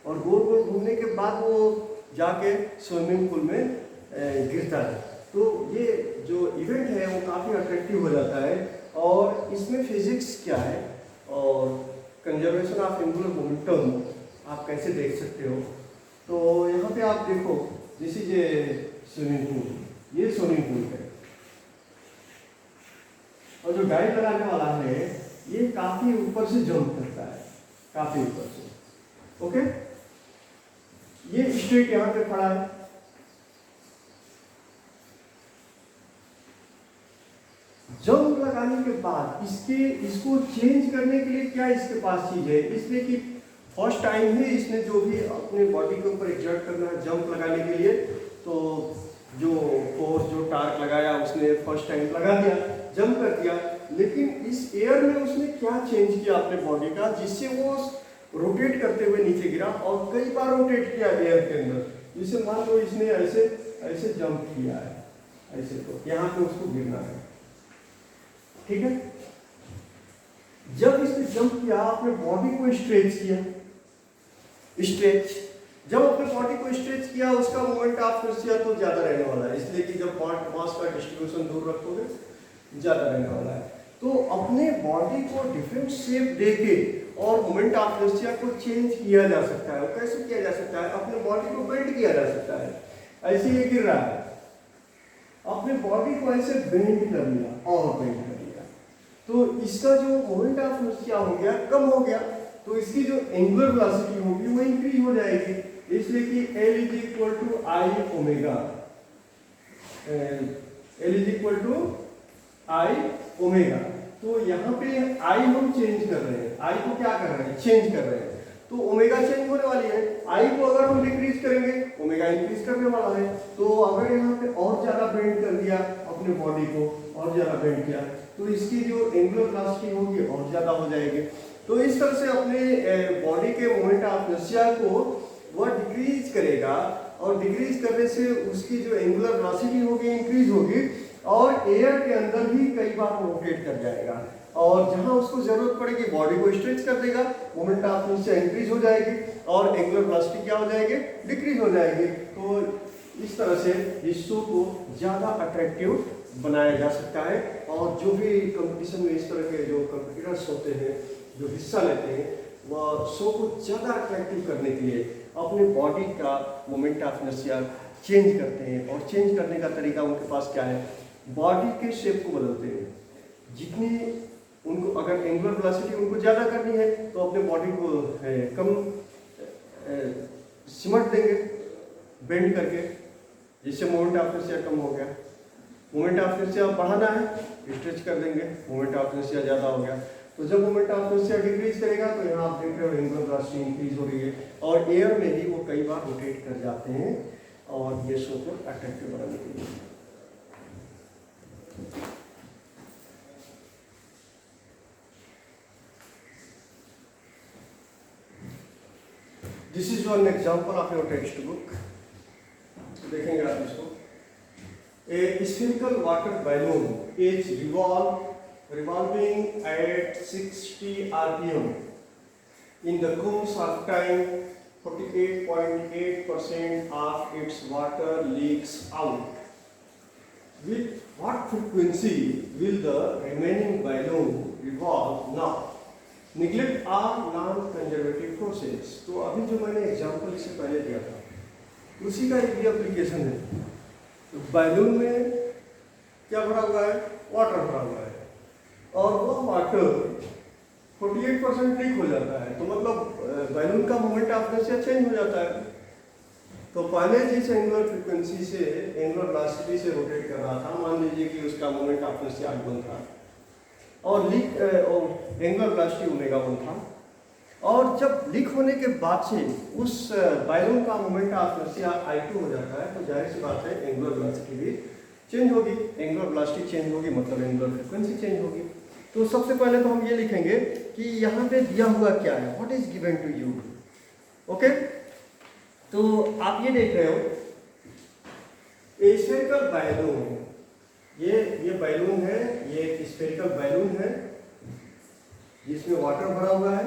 और गोल गोल घूमने के बाद वो जाके स्विमिंग पूल में गिरता है। तो ये जो इवेंट है वो काफ़ी अट्रैक्टिव हो जाता है। और इसमें फिजिक्स क्या है और कंजर्वेशन ऑफ एंगुलर मोमेंटम आप कैसे देख सकते हो। तो यहाँ पे आप देखो, this is a swimming pool, ये स्विमिंग पूल है और जो गाइड लगाने वाला है ये काफी ऊपर से जंप करता है, काफी ऊपर से। ओके, ये स्ट्रेट यहाँ पे खड़ा है, जंप लगाने के बाद इसको चेंज करने के लिए क्या इसके पास चीज है, इसलिए कि फर्स्ट टाइम ही इसने जो भी अपने बॉडी के ऊपर एग्जर्ट करना है जंप लगाने के लिए, तो जो फोर्स जो टार्क लगाया उसने फर्स्ट टाइम लगा दिया, जंप कर दिया। लेकिन इस एयर में उसने क्या चेंज किया अपने बॉडी का, जिससे वो रोटेट करते हुए नीचे गिरा और कई बार रोटेट किया एयर के अंदर। जैसे मान लो इसने ऐसे ऐसे जंप किया है ऐसे, तो यहाँ पे उसको गिरना है, ठीक है। जब इसने जंप किया अपने बॉडी को स्ट्रेच किया, स्ट्रेच जब अपने बॉडी को स्ट्रेच किया उसका मोमेंट ऑफ इनर्शिया तो ज्यादा रहने वाला है, इसलिए कि जब मास का डिस्ट्रीब्यूशन दूर रखोगे ज्यादा रहने वाला है। तो अपने बॉडी को डिफरेंट शेप देके और मोमेंट ऑफ इनर्शिया को चेंज किया जा सकता है। कैसे किया जा सकता है, अपने बॉडी को बेंड किया जा सकता है। ऐसे ये गिर रहा है, अपने बॉडी को ऐसे बेंड कर लिया और बेंड कर लिया, तो इसका जो मोमेंट ऑफ इनर्शिया हो गया कम हो गया, तो इसकी जो एंगुलर वेलोसिटी होगी वो इंक्रीज हो जाएगी। इसलिए कि L is equal to I omega, L is equal to I omega. तो यहाँ पे आई हम चेंज कर रहे हैं, आई को क्या कर रहे हैं, चेंज कर रहे हैं, तो ओमेगा चेंज होने वाली है। आई को अगर हम डिक्रीज करेंगे ओमेगा इंक्रीज करने वाला है। तो अगर यहाँ पे और ज्यादा बेंड कर दिया अपने बॉडी को, और ज्यादा बेंड किया, तो इसकी जो एंगुलर वेलोसिटी होगी और ज्यादा हो जाएगी। तो इस तरह से अपने बॉडी के मोमेंट ऑफ इनर्शिया को वह डिक्रीज करेगा और डिक्रीज करने से उसकी जो एंगुलर वेलोसिटी होगी इंक्रीज होगी और एयर के अंदर ही कई बार रोटेट कर जाएगा, और जहां उसको जरूरत पड़ेगी बॉडी को स्ट्रेच कर देगा, मोमेंट ऑफ इनर्शिया इंक्रीज हो जाएगी और एंगुलर वेलोसिटी क्या हो जाएगी, डिक्रीज हो जाएगी। तो इस तरह से इस शो को ज्यादा अट्रैक्टिव बनाया जा सकता है। और जो भी कंपटीशन में इस तरह के जो कंपटीटर्स होते हैं जो हिस्सा लेते हैं, वह शो को ज़्यादा अट्रैक्टिव करने के लिए अपने बॉडी का मोमेंट ऑफ इनर्शिया चेंज करते हैं। और चेंज करने का तरीका उनके पास क्या है, बॉडी के शेप को बदलते हैं। जितनी उनको अगर एंगुलर वेलोसिटी उनको ज़्यादा करनी है तो अपने बॉडी को कम सिमट देंगे बेंड करके, जिससे मोमेंट ऑफ इनर्शिया कम हो गया। मोमेंट ऑफ इनर्शिया बढ़ाना है, स्ट्रेच कर देंगे, मोमेंट ऑफ इनर्शिया ज़्यादा हो गया। तो जब मोमेंट ऑफ इनर्शिया डिक्रीज करेगा तो यहाँ आप देख रहे हो एंगुलर वेलोसिटी इंक्रीज हो रही है और एयर में ही वो कई बार रोटेट कर जाते हैं और ये शो को अट्रैक्टिव बनाने के लिए। This is one example of your text book, देखेंगे आप इसको। ए spherical water balloon is revolving at 60 rpm. In the course of time, 48.8% of its water leaks out. With what frequency will the remaining balloon revolve now? Neglect all non-conservative forces. तो अभी जो मैंने example इससे पहले दिया था उसी का एक एप्लीकेशन है। तो बैलून में क्या भरा हुआ है? वाटर भरा हुआ है, और वो वाटर 48% लीक हो जाता है, तो मतलब बैलून का मोमेंट ऑफ इनर्शिया चेंज हो जाता है। तो पहले जिस एंगुलर फ्रीक्वेंसी से एंगुलर वेलोसिटी से रोटेट कर रहा था, मान लीजिए कि उसका मोमेंट ऑफ इनर्शिया I1 था और लीक एंगुलर वेलोसिटी ω1 था, और जब लीक होने के बाद से उस बैलून का मोमेंट ऑफ इनर्शिया I2 हो जाता है, तो जाहिर सी बात है एंगुलर वेलोसिटी भी चेंज होगी। एंगुलर वेलोसिटी चेंज होगी मतलब एंगुलर फ्रीक्वेंसी चेंज होगी। तो सबसे पहले तो हम ये लिखेंगे कि यहाँ पे दिया हुआ क्या है, what is given to you. Okay, तो आप ये देख रहे हो स्फेरिकल बैलून, ये बैलून है, ये एक स्फेरिकल बैलून है जिसमें वाटर भरा हुआ है।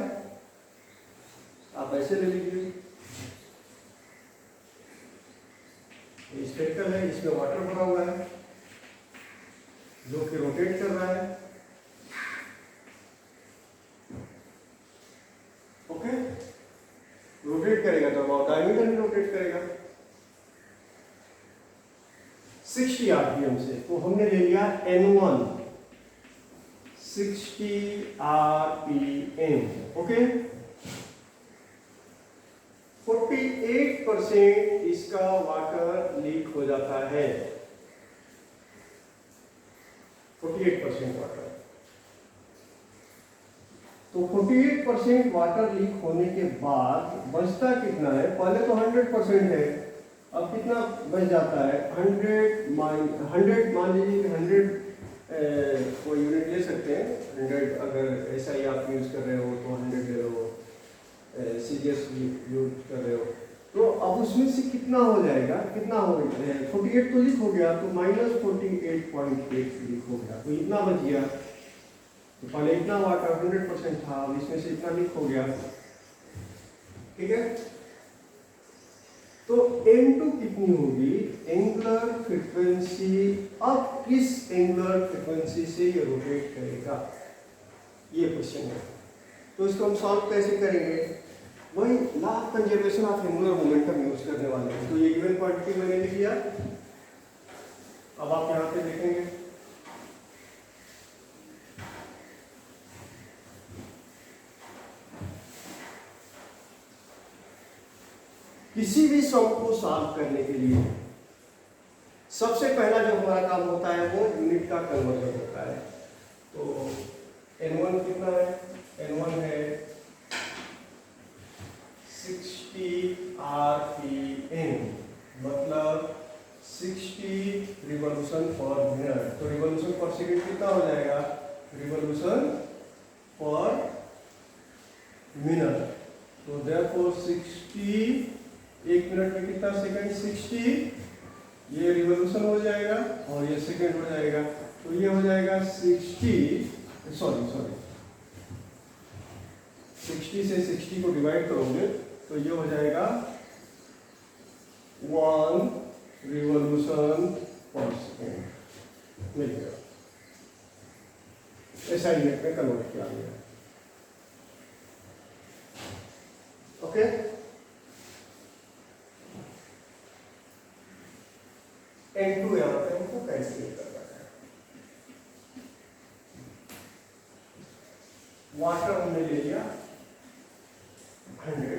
आप ऐसे ले लीजिए, स्फेरिकल है, इसमें वाटर भरा हुआ है जो कि रोटेट कर रहा है। ओके, रोटेट करेगा तो अब डायमीटर में रोटेट करेगा 60 आरपीएम से। तो हमने ले लिया N1 60 आरपीएम। ओके, 48% इसका वाटर लीक हो जाता है, 48% वाटर। तो 48% वाटर लीक होने के बाद बचता कितना है? पहले तो 100% है, अब कितना बच जाता है? 100 मान लीजिए कि 100 को यूनिट ले सकते हैं। 100 अगर ऐसा ही आप यूज कर रहे हो तो 100 ले लो, सीरियस यूज कर रहे हो तो अब उसमें से कितना हो जाएगा? कितना हो गया? 48 तो लीक हो गया, तो -48.8 लीक हो गया, तो इतना बच गया। तो पहले इतना वाटर 100% था, अब इसमें से इतना लीक हो गया। ठीक है, तो N2 कितनी होगी? Angular frequency. अब किस एंगुलर फ्रीक्वेंसी से ये रोटेट करेगा, ये क्वेश्चन है। तो इसको हम सॉल्व कैसे करेंगे? वही law of conservation of angular momentum use करने वाले हैं। तो ये गिवन क्वांटिटी मैंने लिख लिया। अब आप यहाँ पे देखेंगे किसी भी सम को सॉल्व करने के लिए सबसे पहला जो हमारा काम होता है वो यूनिट का कन्वर्जन होता है। तो N1 कितना है? N1 है 60 rpm, मतलब 60 रिवॉल्यूशन पर मिनट। तो रिवॉल्यूशन पर सेकंड कितना हो जाएगा? रिवॉल्यूशन पर मिनट। तो देयरफॉर 60, एक मिनट में कितना सेकंड? 60, ये रिवॉल्यूशन हो जाएगा और ये सेकंड हो जाएगा। तो ये हो जाएगा 60 से 60 को डिवाइड करोगे तो ये हो जाएगा 1 रिवॉल्यूशन पर सेकेंड मिल गया। ऐसा यूनिट में कन्वर्ट किया गया। ओके, N2 यहाँ पे हमको कैलकुलेट करना है। वाटर हमने ले लिया 100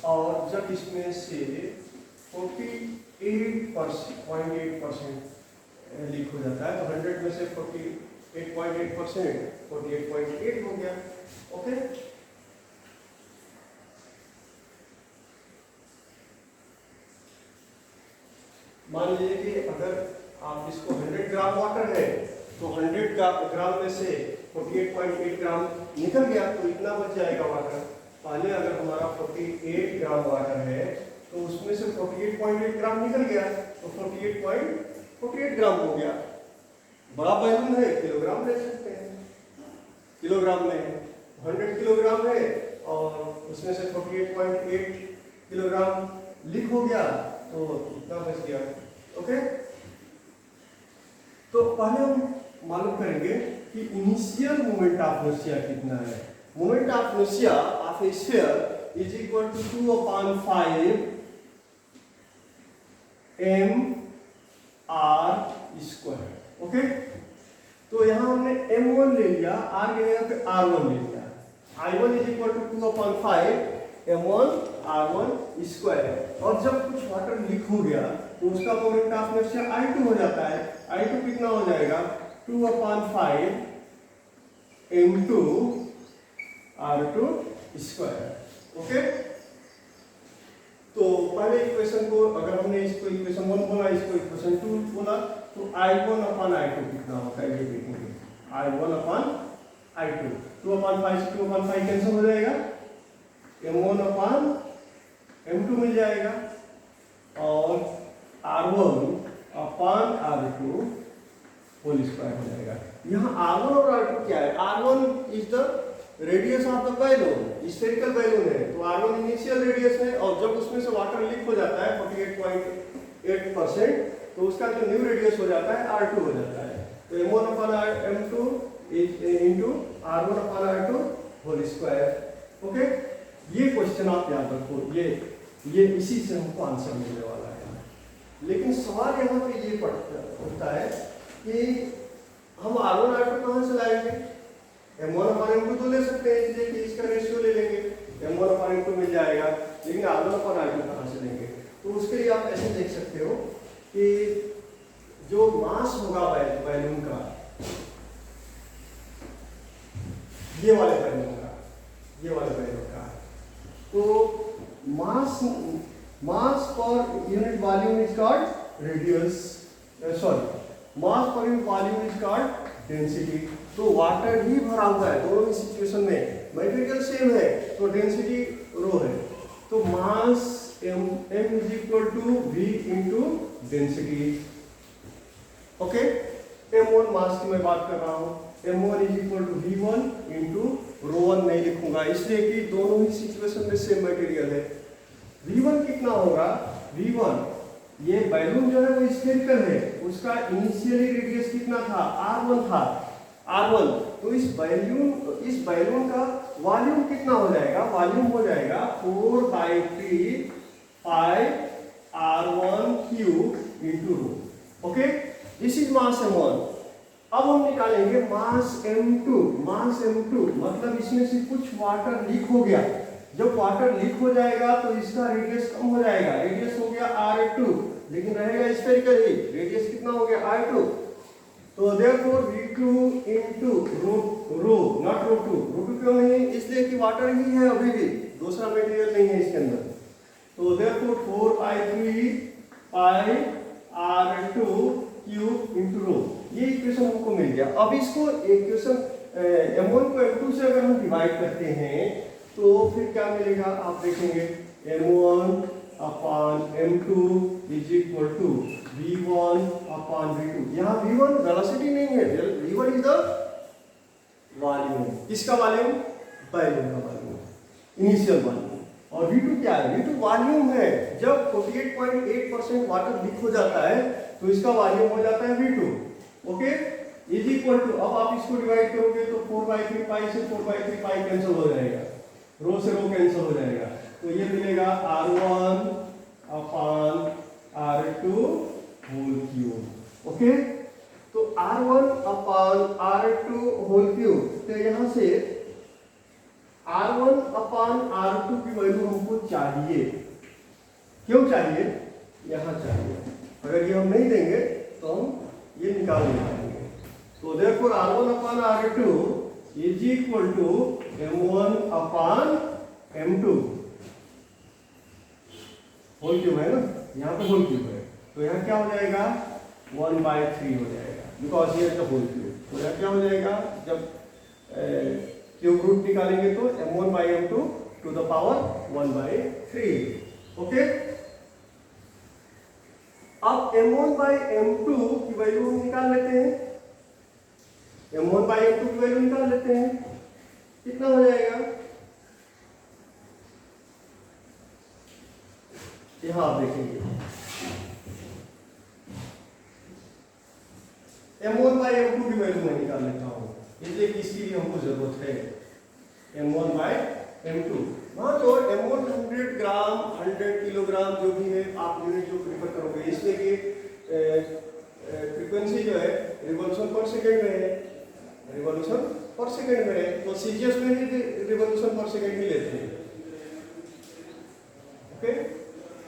और जब इसमें से 48.8% लीक हो जाता है तो 100 में से 48.8% 48.8 हो गया। ओके, मान लीजिए कि अगर आप इसको 100 ग्राम वाटर है तो 100 ग्राम में से 48.8 ग्राम निकल गया तो इतना बच जाएगा वाटर। पहले अगर हमारा 48 ग्राम वाटर है तो उसमें से 48.8 ग्राम निकल गया तो 48.48 ग्राम हो गया। बड़ा बैलून है किलोग्राम ले सकते हैं, किलोग्राम में 100 किलोग्राम है और उसमें से 48.8 किलोग्राम लीक हो गया तो इतना बच गया। ओके, तो पहले हम मालूम करेंगे कि इनिशियल मोमेंट ऑफ इनर्शिया कितना है। Moment of inertia of a sphere is equal to 2/5 mr²। Okay, तो यहां हमने m1 ले लिया, r की जगह पे r1 ले लिया। I1 is equal to 2/5 m1 r1²। और जब कुछ वाटर लीक हो गया तो उसका मोमेंट ऑफ इनर्शिया I2 हो जाता है। I2 कितना हो जाएगा 2/5 m2 r2²। ओके, तो पहले इक्वेशन को अगर हमने इसको इक्वेशन 1 बोला, इसको इक्वेशन 2 बोला तो I1/I2 कितना होता है ये देखेंगे। I1/I2 2/5 से 2/5 कैंसिल हो जाएगा, m1/m2 मिल जाएगा और r1/r2² हो जाएगा। यहाँ r1 और r2 क्या है? r1 is the radius of the balloon, spherical balloon है तो r1 इनिशियल रेडियस है और जब उसमें से वाटर लीक हो जाता है 48.8% तो उसका जो न्यू रेडियस हो जाता है r2 हो जाता है। तो m1/m2 into r1/r2²। ओके, ये क्वेश्चन आप याद रखो, ये इसी से हमको आंसर मिलने वाला है। लेकिन सवाल यहाँ पे ये उठता है कि हम r1/r2 कहाँ से लाएंगे? m1/m2 तो ले सकते हैं, इसलिए कि इसका रेशियो ले लेंगे, m1/m2 मिल जाएगा, लेकिन r1/r2 कहाँ से लेंगे? तो उसके लिए आप ऐसे देख सकते हो कि जो मास होगा बैलून का, ये वाले बैलून का, तो mass per unit volume is called radius, mass per unit volume is called density. तो वाटर ही भरा हुआ है दोनों सिचुएशन में, मटेरियल सेम है तो डेंसिटी रो है। तो mass m is equal to v into density. Okay, m1 mass की मैं बात कर रहा हूँ, m1 is equal to v1 into ρ1 नहीं लिखूंगा इसलिए कि दोनों ही सिचुएशन में सेम मटेरियल है। v1 कितना होगा? v1, ये बैलून जो है वो स्फेरिकल है, उसका इनिशियली रेडियस कितना था? r1 था, r1। तो इस बैलून का वॉल्यूम कितना हो जाएगा? वॉल्यूम हो जाएगा 4/3 पाई r1³ into rho. Okay, this is mass m1। अब हम निकालेंगे मास m2। मतलब इसमें से कुछ वाटर लीक हो गया, जब वाटर लीक हो जाएगा तो इसका रेडियस कम हो जाएगा, रेडियस हो गया r2 लेकिन रहेगा स्फेरिकल ही, रेडियस कितना हो गया r2। तो therefore v2 into rho naught रो2 क्यों नहीं? इसलिए कि वाटर ही है, अभी भी दूसरा मटेरियल नहीं है इसके अंदर। तो देयरफॉर 4/3 पाई r2³ into रो, ये इक्वेशन हमको मिल गया। अब इसको इक्वेशन m1 को m2 से अगर हम डिवाइड करते हैं तो फिर क्या मिलेगा आप देखेंगे, m1/m2 is equal to v1/v2। यहाँ v1 वेलोसिटी नहीं है, v1 इज द वॉल्यूम। किसका वॉल्यूम? बैलून का वॉल्यूम, इनिशियल वॉल्यूम। और v2 क्या है? v2 वॉल्यूम है। जब 48.8% वाटर लीक हो जाता है तो इसका वॉल्यूम हो जाता है v2। Okay, is equal to, अब आप इसको डिवाइड करोगे तो 4/3 पाई से 4/3 पाई कैंसिल हो जाएगा, रो से रो कैंसिल हो जाएगा, तो ये मिलेगा r1/r2³। ओके, तो r1/r2³, तो यहाँ से r1/r2 की वैल्यू हमको चाहिए। क्यों चाहिए? यहाँ चाहिए, अगर ये हम नहीं देंगे तो हम ये निकाल नहीं पाएंगे। तो therefore r1/r2 is equal to m1/m2 whole cube है ना, यहाँ पे होल क्यूब है तो यहाँ क्या हो जाएगा? 1/3 हो जाएगा, बिकॉज ये होल क्यूब। तो यहाँ क्या हो जाएगा? जब क्यूब रूट निकालेंगे तो m1/m2 to the power 1/3। Okay, अब m1/m2 की वैल्यू हम निकाल लेते हैं। m1/m2 की वैल्यू निकाल लेते हैं, कितना हो जाएगा? यहां आप देखेंगे m1/m2 की वैल्यू मैं निकाल लेता हूं, इसलिए इसकी भी हमको जरूरत है m1/m2। हाँ, तो m1 100 ग्राम 100 किलोग्राम जो भी है आप यूनिट जो प्रिफर करोगे, इसलिए कि फ्रीक्वेंसी जो है रिवॉल्यूशन पर सेकेंड में है, रिवॉल्यूशन पर सेकेंड में है, तो सीजीएस में भी रिवॉल्यूशन पर सेकेंड ही लेते हैं। ओके,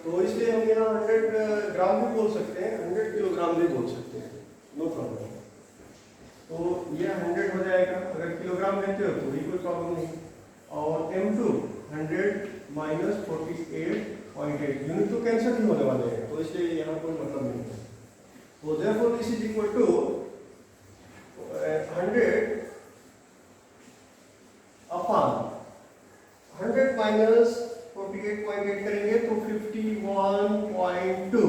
तो इसलिए हम यहाँ 100 ग्राम भी बोल सकते हैं, 100 किलोग्राम भी बोल सकते हैं, नो प्रॉब्लम। तो ये 100 हो जाएगा, अगर किलोग्राम लेते हो तो भी कोई प्रॉब्लम नहीं। और m2 100 माइनस 48.8 यूनिट तो कैंसिल ही होने वाले हैं, तो इसलिए यहाँ कोई मतलब नहीं है। तो therefore this is equal to 100 upon 100 minus 48.8 करेंगे तो 51.2,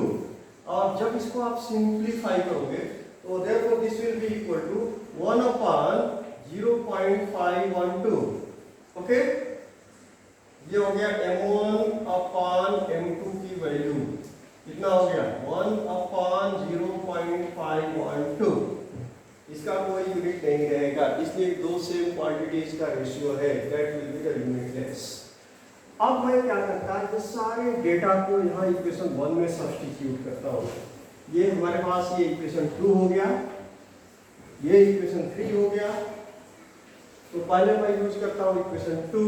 और जब इसको आप सिंप्लीफाई करोगे तो therefore this will be equal to 1 upon 0.512। Okay, ये हो गया m1 अपॉन m2 की वैल्यू, कितना हो गया 1 अपॉन 0.512। इसका कोई यूनिट नहीं रहेगा, इसलिए दो सेम क्वांटिटीज का रेशियो है, that will be the unitless. अब मैं क्या करता हूँ, सारे डेटा को यहाँ इक्वेशन 1 में सब्स्टिट्यूट करता हूँ। ये हमारे पास ये इक्वेशन 2 हो गया, ये इक्वेशन 3 हो गया, तो पहले मैं यूज करता हूँ इक्वेशन 2,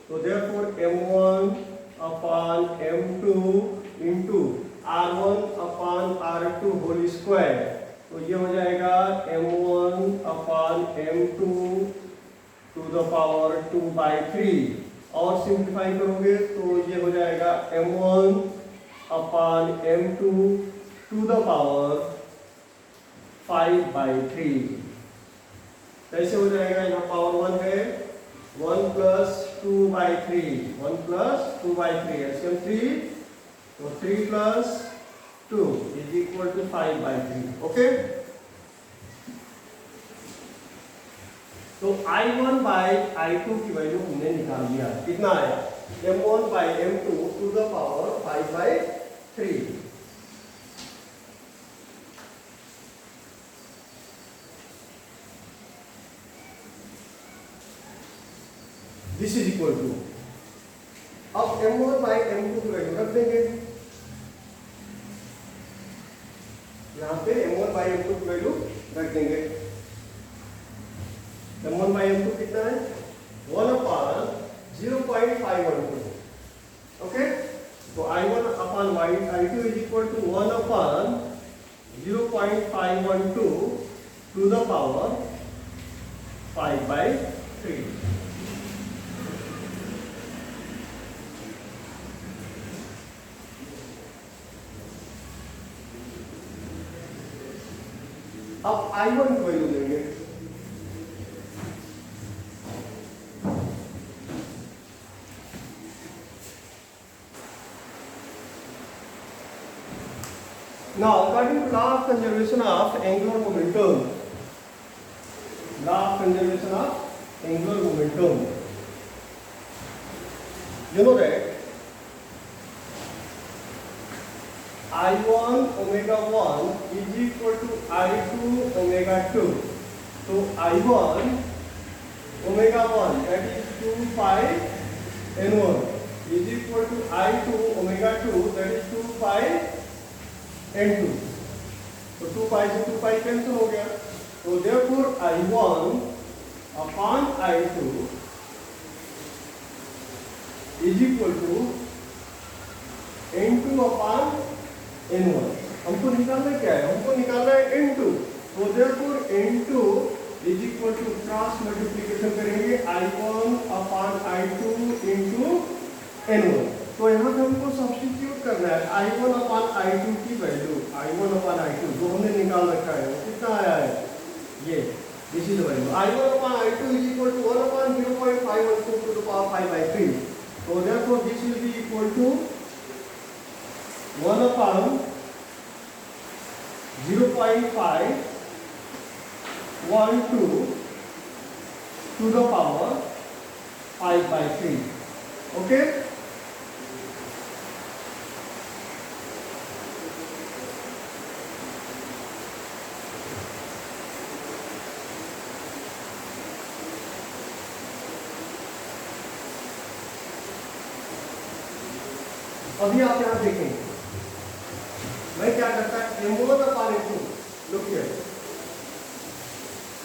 तो therefore m1 upon m2 into r1 upon r2 whole square, तो ये हो जाएगा m1 upon m2 to the power 2/3, और सिंप्लीफाई करोगे तो ये हो जाएगा m1 upon m2 to the power 5/3। कैसे हो जाएगा, यहाँ पावर 1 है, 1 प्लस 2/3, 1 प्लस 2/3 एलसीएम 3, तो 3 plus 2 is equal to 5/3। Okay, तो I1/I2 की वैल्यू हमने निकाल दिया, कितना आया m1/m2 to the power 5/3। This is equal to, अब m1/m2 की वैल्यू रख देंगे, यहाँ पे m1/m2 की वैल्यू रख देंगे। m1/m2 कितना है 1 अपॉन 0.512। ओके, तो I1 upon I2 is equal to 1 upon 0.512 to the power 5/3। अब I1 की वैल्यू लेंगे, now according to law of conservation of angular momentum, you know that I1 omega 1 is equal to I2 omega 2, so I1 omega 1 that is 2 pi n1 is equal to I2 omega 2 that is 2 pi n2, तो 2 pi से 2 pi cancel हो गया, तो therefore I1 upon I2 is equal to n2 upon n1। हमको निकालना क्या है, हमको निकालना है n2, तो therefore n2 is equal to cross multiplication करेंगे I1 upon I2 into n1, तो यहाँ पे हमको सब्स्टिट्यूट करना है I1 upon I2 की वैल्यू, I1 upon I2 जो हमने निकाल रखा है वो कितना आया है, ये This is the value. I1 upon I2 is equal to 1 upon 0.512 to the power 5 by 3. So therefore this will be equal to 1 upon 0.512 to the power 5 by 3. Okay? अभी आप यहाँ देखेंगे मैं क्या करता है M1 upon M2 look here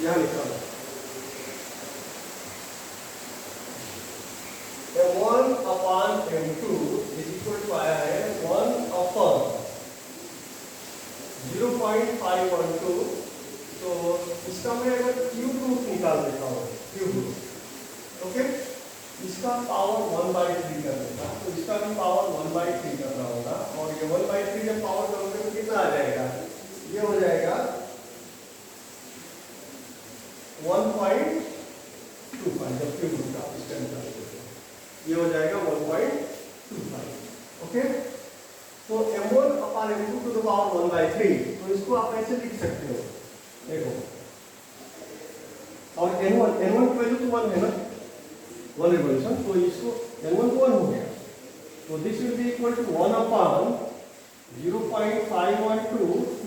यहाँ लिखा हूँ M1 upon M2 is equal to आया है 1 अपॉन 0.512 तो इसका मैं अगर क्यूब रूट निकाल देता हूँ क्यूब रूट ओके इसका पावर 1/3 कर देगा तो इसका भी पावर 1/3 करना होगा और ये 1/3 जब पावर करोगे तो कितना आ जाएगा ये हो जाएगा 1.25 जब क्यूब रूट आप इसका निकालोगे ये हो जाएगा 1.25 ओके तो m1 upon m2 to the power 1/3 तो इसको आप ऐसे लिख सकते हो देखो और n1 की वैल्यू तो 1 है ना 1 रिवॉल्यूशन तो इसको n1 तो 1 हो गया तो this will be equal to 1 upon 0.512 to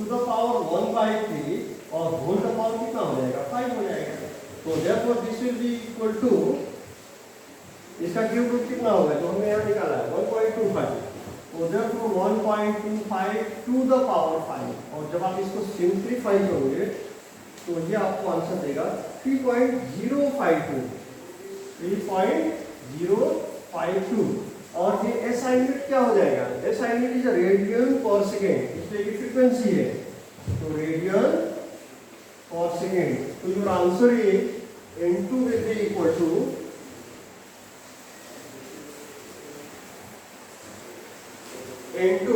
the power 1/3 और होल का पावर कितना हो जाएगा 5 हो जाएगा तो therefore this will be equal to इसका क्यूब रूट कितना होगा जो हमने यहाँ निकाला है 1.25 तो देयरफॉर 1.25 टू द पावर 5 और जब आप इसको सिंप्लीफाई करोगे तो ये आपको आंसर देगा 3.052 और ये SI यूनिट क्या हो जाएगा SI यूनिट इज रेडियन पर सेकेंड इसलिए की फ्रीक्वेंसी है तो रेडियन पर सेकेंड तो your answer is N2 will be equal to N2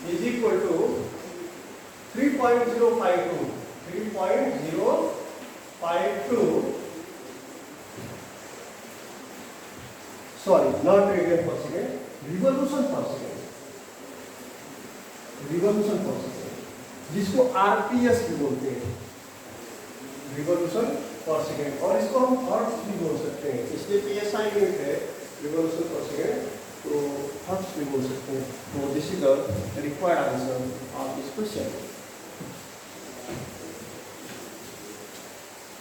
is equal to 3.052 sorry not radian per second revolution per second जिसको RPS भी बोलते हैं रिवॉल्यूशन पर सेकेंड और इसको हम हर्ट्ज भी बोल सकते हैं इसलिए PSI यूनिट है रिवॉल्यूशन पर सेकेंड तो हर्ट्ज भी बोल सकते हैं तो this is the required answer of this question